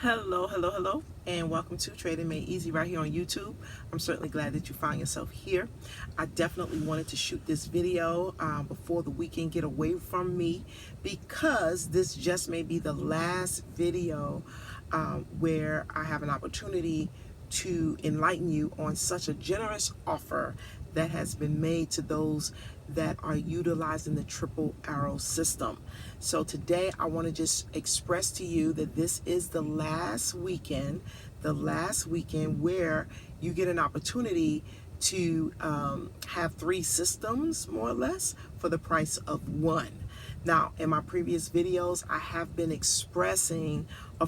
Hello, hello, hello, and welcome to Trading Made Easy right here on YouTube. I'm certainly glad that you find yourself here. I definitely wanted to shoot this video before the weekend get away from me because this just may be the last video where I have an opportunity to enlighten you on such a generous offer that has been made to those that are utilizing the triple arrow system. So today I want to just express to you that this is the last weekend where you get an opportunity to have three systems more or less for the price of one. Now, in my previous videos, I have been expressing I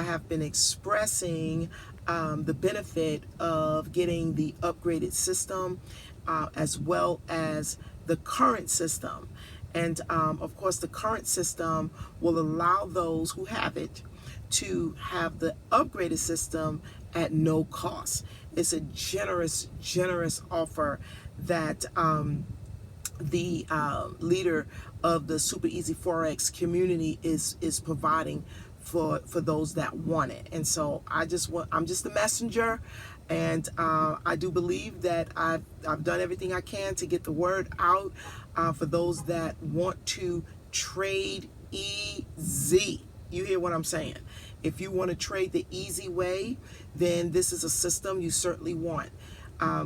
have been expressing the benefit of getting the upgraded system as well as the current system. And of course, the current system will allow those who have it to have the upgraded system at no cost. It's a generous offer that the leader of the Super Easy Forex community is providing for those that want it. And so I'm just a messenger, and I do believe that I've done everything I can to get the word out for those that want to trade easy. You hear what I'm saying? If you want to trade the easy way, then this is a system you certainly want.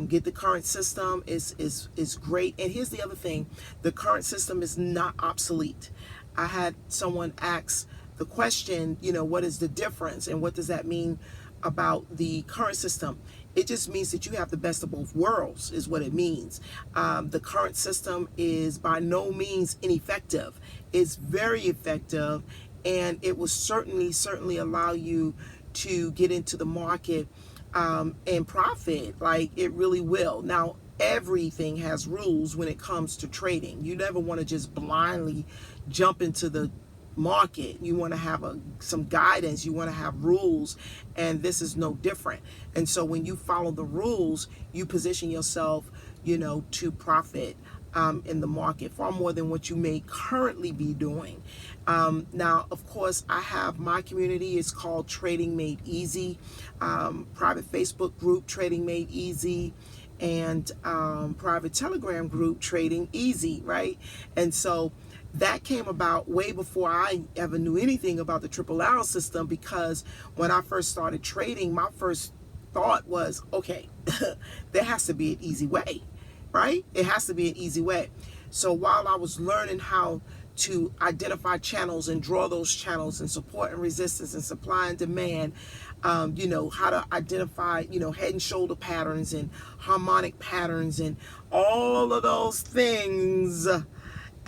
Get the current system is great. And here's the other thing: the current system is not obsolete. I had someone ask the question, what is the difference and what does that mean about the current system? It just means that you have the best of both worlds is what it means. The current system is by no means ineffective. It's very effective, and it will certainly allow you to get into the market and profit. Like, it really will. Now, everything has rules when it comes to trading. You never want to just blindly jump into the market. You want to have some guidance. You want to have rules, and this is no different. And so when you follow the rules, you position yourself, to profit in the market far more than what you may currently be doing. Now, of course, I have my community. It's called Trading Made Easy, private Facebook group Trading Made Easy, and private Telegram group Trading Easy, right? And so that came about way before I ever knew anything about the triple arrow system, because when I first started trading, my first thought was, okay, there has to be an easy way, right? It has to be an easy way. So while I was learning how to identify channels and draw those channels and support and resistance and supply and demand, how to identify, head and shoulder patterns and harmonic patterns and all of those things,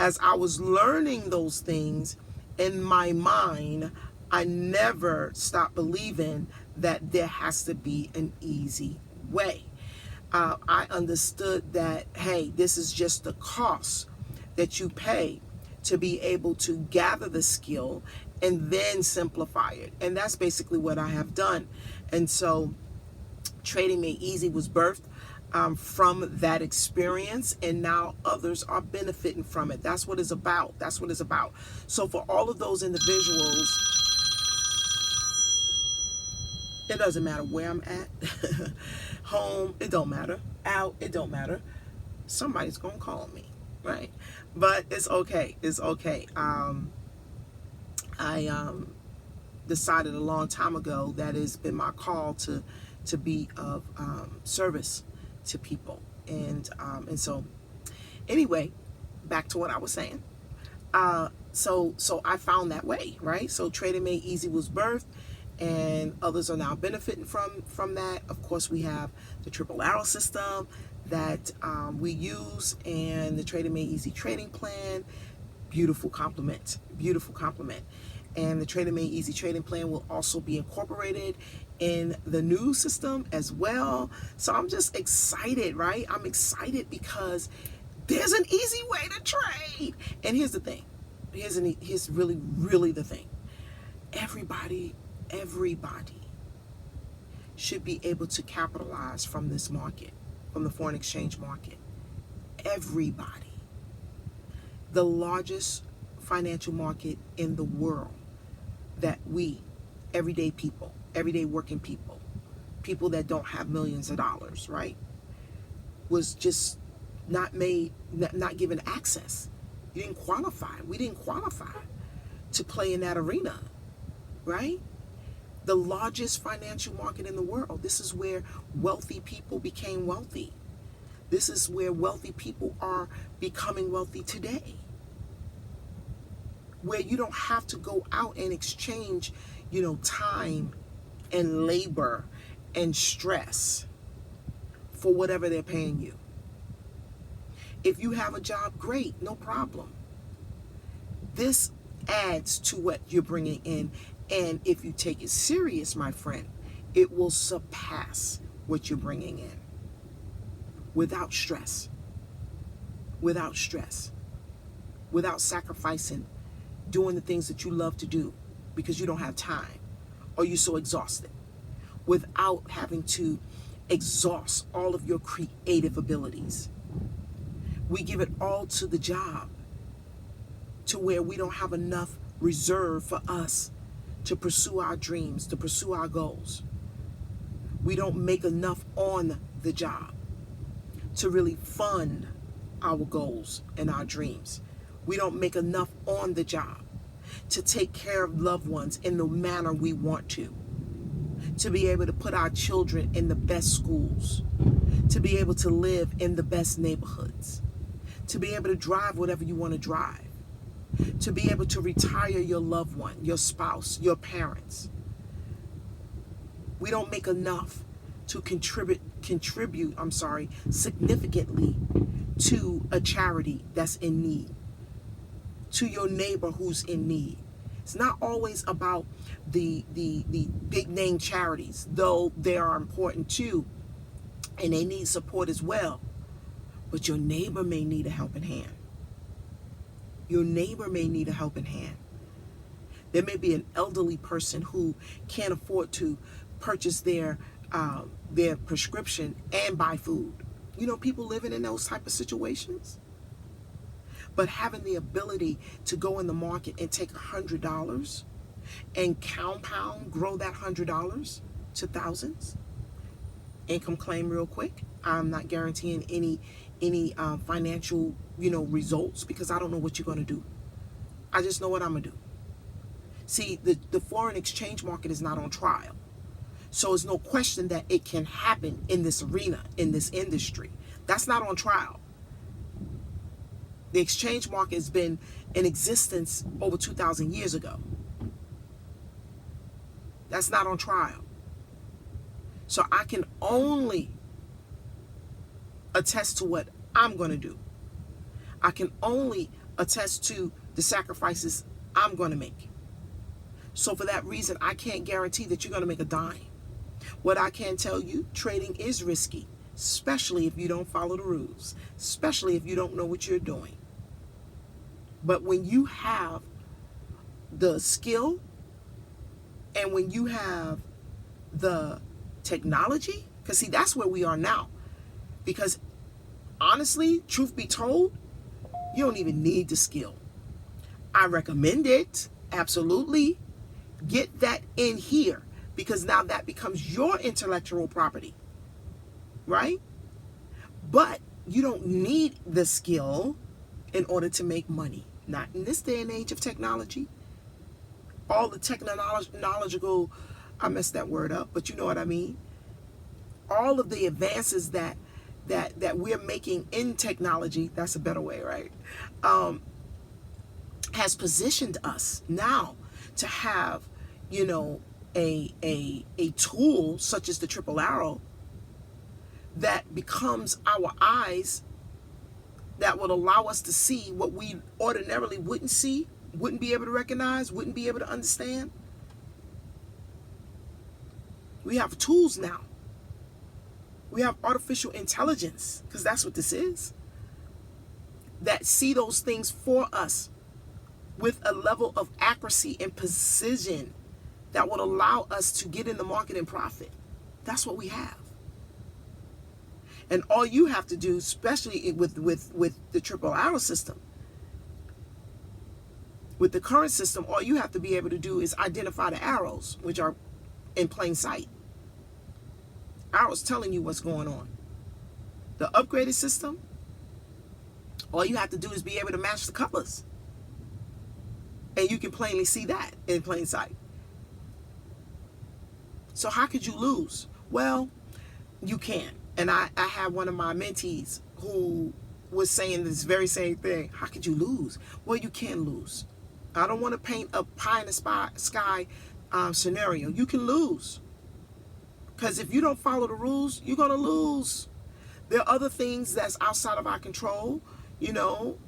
as I was learning those things in my mind, I never stopped believing that there has to be an easy way. I understood that, hey, this is just the cost that you pay to be able to gather the skill and then simplify it. And that's basically what I have done. And so Trading Made Easy was birthed from that experience, and now others are benefiting from it. That's what it's about. That's what it's about. So for all of those individuals, it doesn't matter where I'm at, home, it don't matter, out, it don't matter. Somebody's gonna call me, right? But it's okay. It's okay. I decided a long time ago that it's been my call to be of service to people, and so anyway, back to what I was saying. So I found that way, right? So Trading Made Easy was birthed, and others are now benefiting from that. Of course, we have the triple arrow system that we use, and the Trading Made Easy trading plan. Beautiful compliment. And the Trading Made Easy trading plan will also be incorporated in the new system as well. So I'm just excited, right? I'm excited because there's an easy way to trade. And here's the thing. Here's really the thing. Everybody should be able to capitalize from this market, from the foreign exchange market. Everybody. The largest financial market in the world. that we, everyday people, everyday working people, people that don't have millions of dollars, right, was just not made, not given access. You didn't qualify. We didn't qualify to play in that arena, right? The largest financial market in the world. This is where wealthy people became wealthy. This is where wealthy people are becoming wealthy today. Where you don't have to go out and exchange, time and labor and stress for whatever they're paying you. If you have a job, great, no problem. This adds to what you're bringing in. And if you take it serious, my friend, it will surpass what you're bringing in without stress, without sacrificing, doing the things that you love to do because you don't have time or you're so exhausted, without having to exhaust all of your creative abilities. We give it all to the job to where we don't have enough reserve for us to pursue our dreams, to pursue our goals. We don't make enough on the job to really fund our goals and our dreams. We don't make enough on the job to take care of loved ones in the manner we want to be able to put our children in the best schools, to be able to live in the best neighborhoods, to be able to drive whatever you want to drive, to be able to retire your loved one, your spouse, your parents. We don't make enough to contribute significantly to a charity that's in need, to your neighbor who's in need. It's not always about the big name charities, though they are important too, and they need support as well. But your neighbor may need a helping hand. Your neighbor may need a helping hand. There may be an elderly person who can't afford to purchase their prescription and buy food. People living in those type of situations. But having the ability to go in the market and take $100 and grow that $100 to thousands, income claim real quick. I'm not guaranteeing any financial, results, because I don't know what you're going to do. I just know what I'm going to do. See, the foreign exchange market is not on trial. So it's no question that it can happen in this arena, in this industry. That's not on trial. The exchange market has been in existence over 2,000 years ago. That's not on trial. So I can only attest to what I'm going to do. I can only attest to the sacrifices I'm going to make. So for that reason, I can't guarantee that you're going to make a dime. What I can tell you, trading is risky, especially if you don't follow the rules, especially if you don't know what you're doing. But when you have the skill and when you have the technology, because see, that's where we are now. Because honestly, truth be told, you don't even need the skill. I recommend it, absolutely. Get that in here, because now that becomes your intellectual property, right? But you don't need the skill in order to make money. Not in this day and age of technology. All the technological, I messed that word up, but you know what I mean. All of the advances that we're making in technology, that's a better way, right? Has positioned us now to have, a tool such as the triple arrow that becomes our eyes, that would allow us to see what we ordinarily wouldn't see, wouldn't be able to recognize, wouldn't be able to understand. We have tools now. We have artificial intelligence, because that's what this is, that see those things for us with a level of accuracy and precision that would allow us to get in the market and profit. That's what we have. And all you have to do, especially with the triple arrow system, With the current system, all you have to be able to do is identify the arrows, which are in plain sight. Arrows telling you what's going on. The upgraded system, all you have to do is be able to match the colors. And you can plainly see that in plain sight. So how could you lose? Well, you can. And I had one of my mentees who was saying this very same thing. How could you lose? Well, you can lose. I don't want to paint a pie in the sky scenario. You can lose. Because if you don't follow the rules, you're going to lose. There are other things that's outside of our control. You know,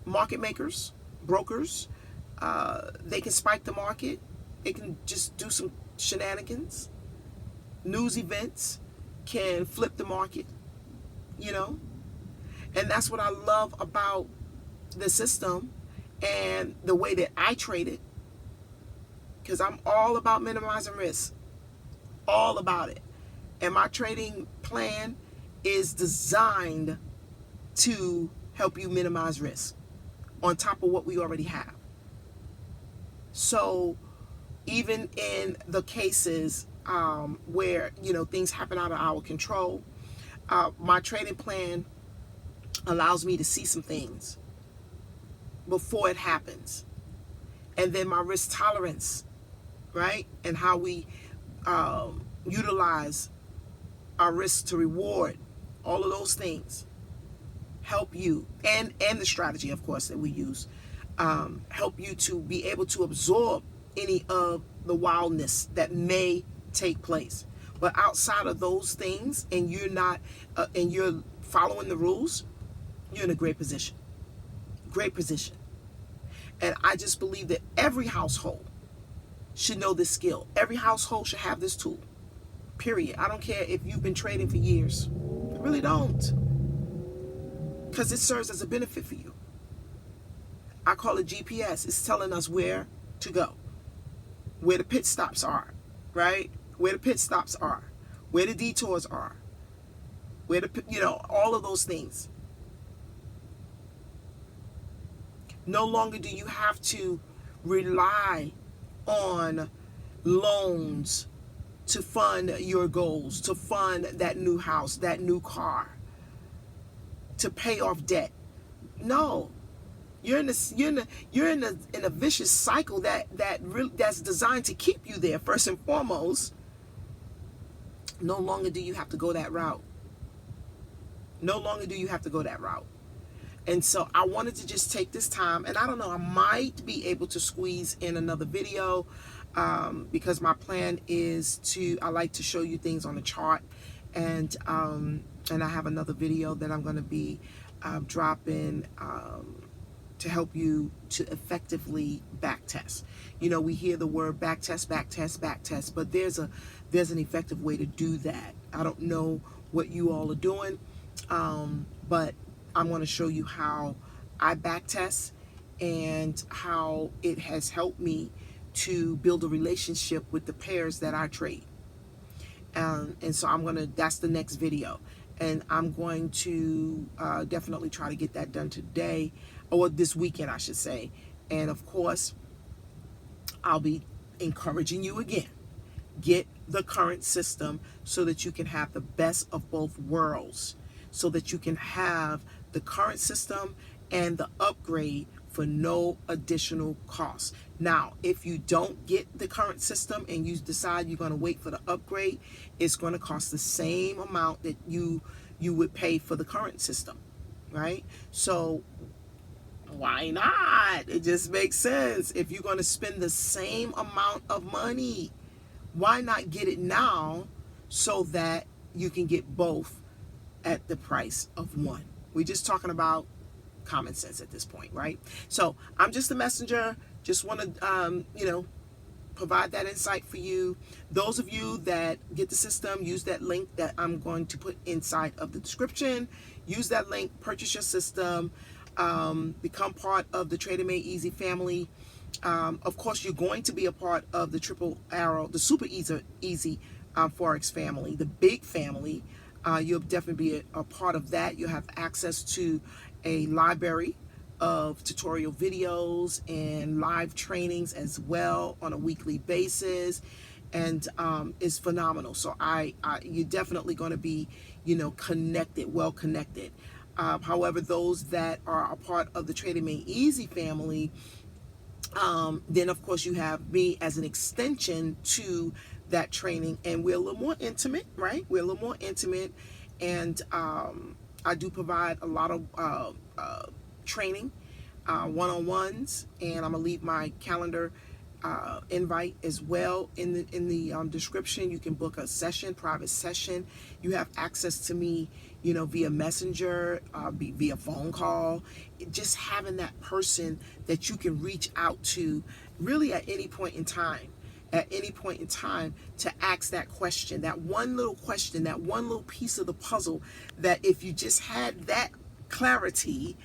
market makers, brokers, they can spike the market. It can just do some shenanigans. News events can flip the market, you know. And that's what I love about the system and the way that I trade it. Because I'm all about minimizing risk. All about it. And my trading plan is designed to help you minimize risk on top of what we already have. So even in the cases where, you know, things happen out of our control, my trading plan allows me to see some things before it happens. And then my risk tolerance, right? And how we utilize our risk to reward, all of those things help you, and the strategy, of course, that we use, help you to be able to absorb any of the wildness that may take place. But outside of those things, and you're not, and you're following the rules, you're in a great position. Great position. And I just believe that every household should know this skill. Every household should have this tool. Period. I don't care if you've been trading for years. I really don't. Because it serves as a benefit for you. I call it GPS. It's telling us where to go. Where the pit stops are. Right? Where the pit stops are. Where the detours are. Where the, you know, all of those things. No longer do you have to rely on loans to fund your goals, to fund that new house, that new car, to pay off debt. No, you're in a vicious cycle that's designed to keep you there. First and foremost, no longer do you have to go that route. No longer do you have to go that route. And so I wanted to just take this time, and I don't know, I might be able to squeeze in another video because my plan is I like to show you things on the chart, and I have another video that I'm going to be dropping to help you to effectively backtest. You know, we hear the word backtest, backtest, backtest, but there's an effective way to do that. I don't know what you all are doing, but I'm going to show you how I backtest and how it has helped me to build a relationship with the pairs that I trade. And so that's the next video. And I'm going to definitely try to get that done today, or this weekend, I should say. And of course, I'll be encouraging you again. Get the current system so that you can have the best of both worlds. So that you can have the current system and the upgrade for no additional cost. Now, if you don't get the current system and you decide you're going to wait for the upgrade, it's going to cost the same amount that you would pay for the current system, right? So why not? It just makes sense. If you're going to spend the same amount of money, why not get it now so that you can get both at the price of one? We're just talking about common sense at this point, right? So I'm just a messenger. Just want to, provide that insight for you. Those of you that get the system, use that link that I'm going to put inside of the description. Use that link, purchase your system, become part of the Trader Made Easy family. Of course, you're going to be a part of the Triple Arrow, the Super Easy Forex family, the big family. You'll definitely be a part of that. You'll have access to a library of tutorial videos and live trainings as well on a weekly basis, and is phenomenal. So you're definitely going to be, connected, well connected. However, those that are a part of the Trading Made Easy family, then of course you have me as an extension to that training, and we're a little more intimate, right? We're a little more intimate, and I do provide a lot of training, one-on-ones, and I'm gonna leave my calendar invite as well in the description. You can book a session, private session. You have access to me, via messenger, via phone call. Just having that person that you can reach out to really at any point in time, to ask that question, that one little question, that one little piece of the puzzle, that if you just had that clarity,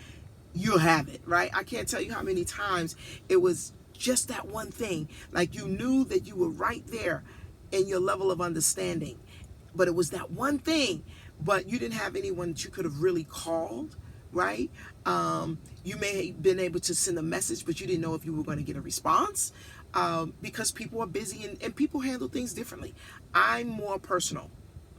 you'll have it, right? I can't tell you how many times it was just that one thing. Like, you knew that you were right there in your level of understanding, but it was that one thing, but you didn't have anyone that you could have really called, right? You may have been able to send a message, but you didn't know if you were going to get a response, because people are busy, and people handle things differently. I'm more personal.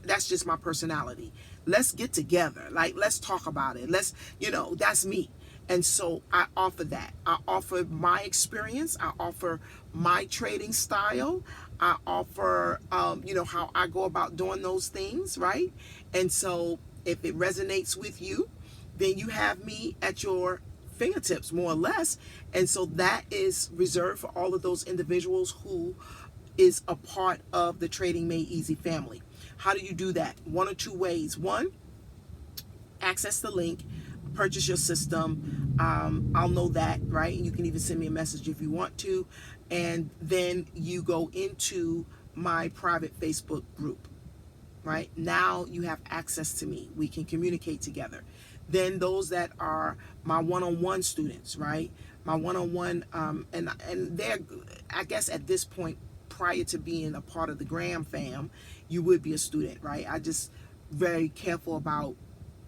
That's just my personality. Let's get together. Like, let's talk about it. That's me. And so I offer that. I offer my experience. I offer my trading style. I offer, how I go about doing those things, right? And so if it resonates with you, then you have me at your fingertips, more or less. And so that is reserved for all of those individuals who is a part of the Trading Made Easy family. How do you do that? One or two ways. One, access the link, purchase your system. I'll know that, right? And you can even send me a message if you want to. And then you go into my private Facebook group, right? Now you have access to me. We can communicate together. Then those that are my one-on-one students, right? My one-on-one, and they're, I guess at this point, prior to being a part of the Grande Fam, you would be a student, right? I just very careful about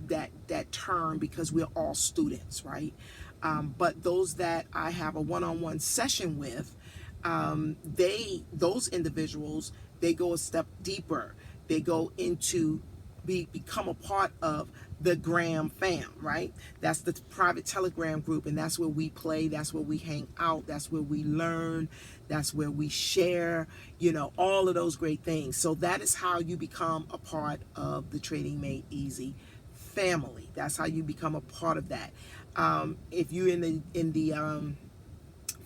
that term, because we're all students, right? But those that I have a one-on-one session with, those individuals, they go a step deeper. They go into become a part of the Grande Fam, right? That's the private Telegram group, and that's where we play, that's where we hang out, that's where we learn, that's where we share, all of those great things. So that is how you become a part of the Trading Made Easy family. That's how you become a part of that. If you're in the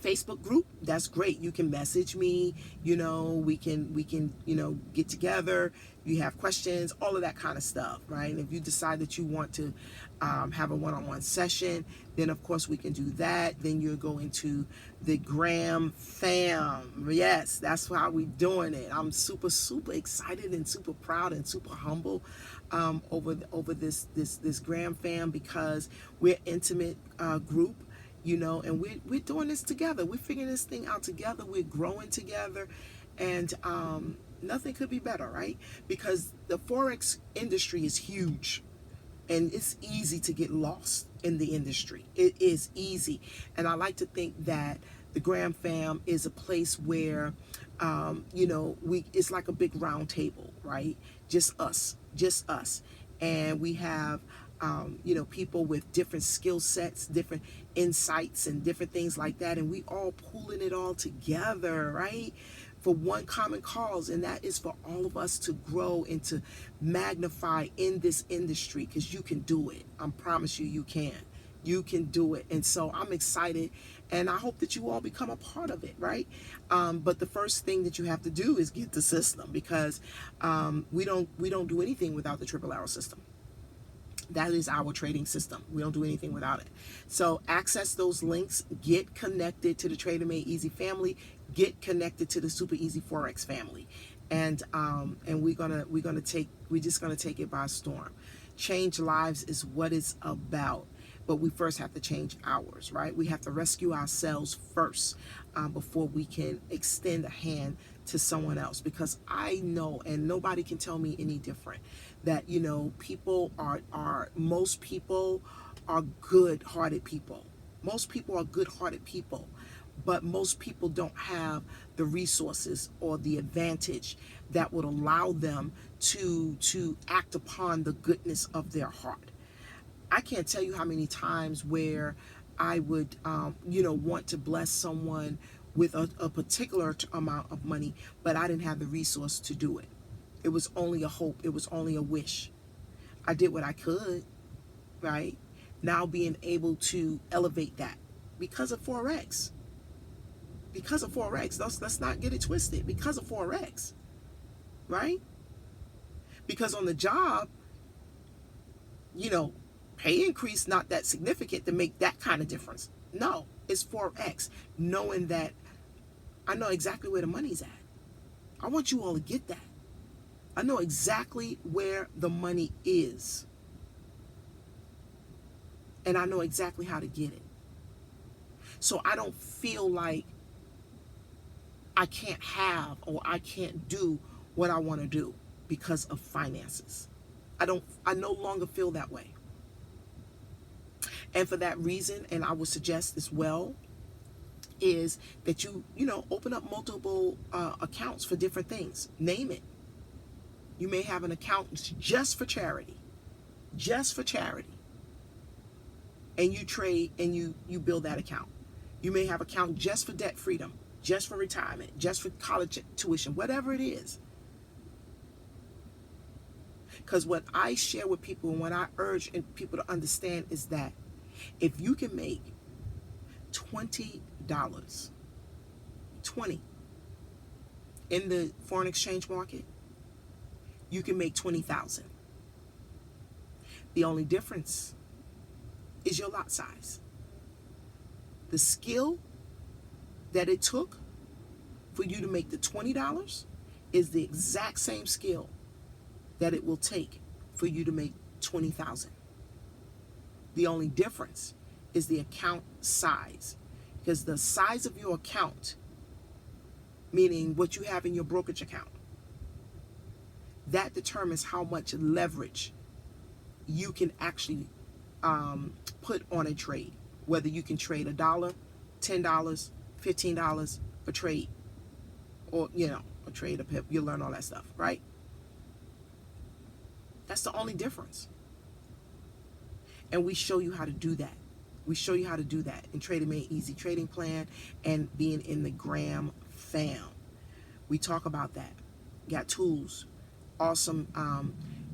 Facebook group, that's great. You can message me, we can get together. You have questions, all of that kind of stuff, right? And if you decide that you want to have a one-on-one session, then of course we can do that. Then you'll go into the Grande Fam. Yes, that's how we're doing it. I'm super, super excited and super proud and super humble over this Grande Fam, because we're an intimate group, and we're doing this together. We're figuring this thing out together. We're growing together, and nothing could be better, right? Because the Forex industry is huge, and it's easy to get lost in the industry. It is easy. And I like to think that the Grande Fam is a place where, it's like a big round table, right? Just us. And we have, people with different skill sets, different insights, and different things like that. And we all pulling it all together, right? For one common cause, and that is for all of us to grow and to magnify in this industry, because you can do it. I promise you, you can. You can do it. And so I'm excited, and I hope that you all become a part of it, right? But the first thing that you have to do is get the system, because we don't do anything without the Triple Arrow system. That is our trading system. We don't do anything without it. So access those links, get connected to the Trading Made Easy family, get connected to the Super Easy Forex family. And we're just gonna take it by storm. Change lives is what it's about. But we first have to change ours, right? We have to rescue ourselves first, before we can extend a hand to someone else. Because I know, and nobody can tell me any different, that most people are good-hearted people. Most people are good-hearted people, but most people don't have the resources or the advantage that would allow them to act upon the goodness of their heart. I can't tell you how many times where I would, want to bless someone with a particular amount of money, but I didn't have the resource to do it. It was only a hope. It was only a wish. I did what I could, right? Now being able to elevate that because of Forex. Because of Forex. Let's not get it twisted. Because of Forex, right? Because on the job, pay increase not that significant to make that kind of difference. No, it's Forex. Knowing that I know exactly where the money's at. I want you all to get that. I know exactly where the money is. And I know exactly how to get it. So I don't feel like I can't have or I can't do what I want to do because of finances. I no longer feel that way. And for that reason, and I would suggest as well, is that you open up multiple accounts for different things. Name it. You may have an account just for charity. Just for charity. And you trade and you build that account. You may have an account just for debt freedom, just for retirement, just for college tuition, whatever it is. Because what I share with people and what I urge people to understand is that if you can make $20, 20 in the foreign exchange market, you can make 20,000. The only difference is your lot size. The skill that it took for you to make the $20 is the exact same skill that it will take for you to make 20,000. The only difference is the account size, because the size of your account, meaning what you have in your brokerage account, that determines how much leverage you can actually put on a trade. Whether you can trade $1, $10, $15 a trade, or a trade, a pip. You'll learn all that stuff, right? That's the only difference. And we show you how to do that. We show you how to do that in Trading Made Easy Trading Plan and being in the Grande Fam. We talk about that. Got tools, awesome,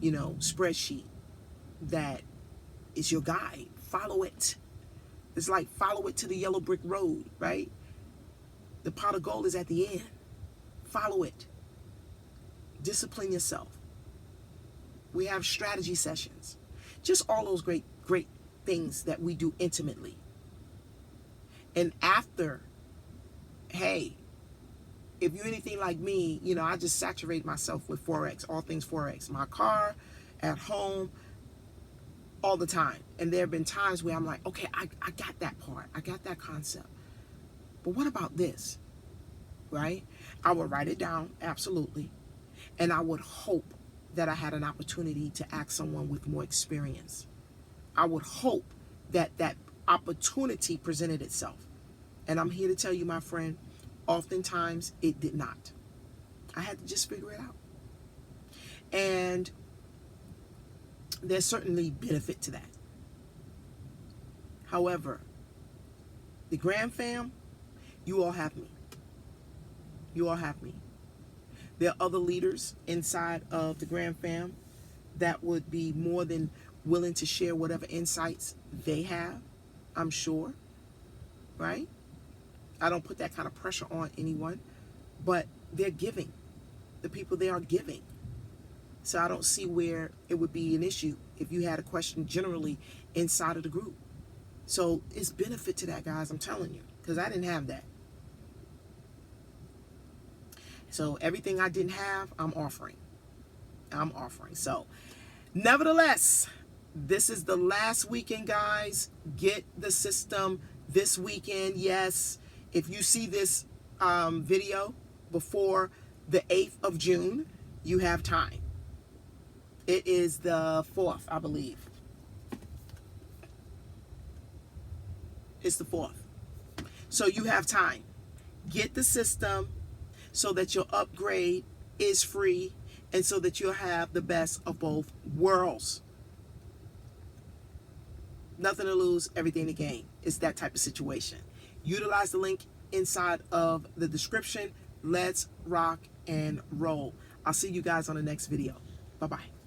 spreadsheet that is your guide. Follow it. It's like follow it to the yellow brick road, right? The pot of gold is at the end. Follow it. Discipline yourself. We have strategy sessions. Just all those great things that we do intimately. And after, hey, if you're anything like me, I just saturate myself with Forex, all things Forex. My car, at home, all the time. And there have been times where I'm like, okay, I got that part. I got that concept. But what about this? Right? I would write it down, absolutely. And I would hope that I had an opportunity to ask someone with more experience. I would hope that that opportunity presented itself. And I'm here to tell you, my friend, oftentimes it did not. I had to just figure it out. And there's certainly benefit to that. However, the Grande Fam, you all have me. You all have me. There are other leaders inside of the Grande Fam that would be more than willing to share whatever insights they have, I'm sure, right? I don't put that kind of pressure on anyone, but they're giving. The people there are giving. So I don't see where it would be an issue if you had a question generally inside of the group. So it's benefit to that, guys, I'm telling you, because I didn't have that. So everything I didn't have, I'm offering. So nevertheless, this is the last weekend, guys. Get the system this weekend. Yes, if you see this video before the 8th of June, you have time. It is the 4th, I believe. It's the 4th. So you have time. Get the system so that your upgrade is free and so that you'll have the best of both worlds. Nothing to lose, everything to gain. It's that type of situation. Utilize the link inside of the description. Let's rock and roll. I'll see you guys on the next video. Bye-bye.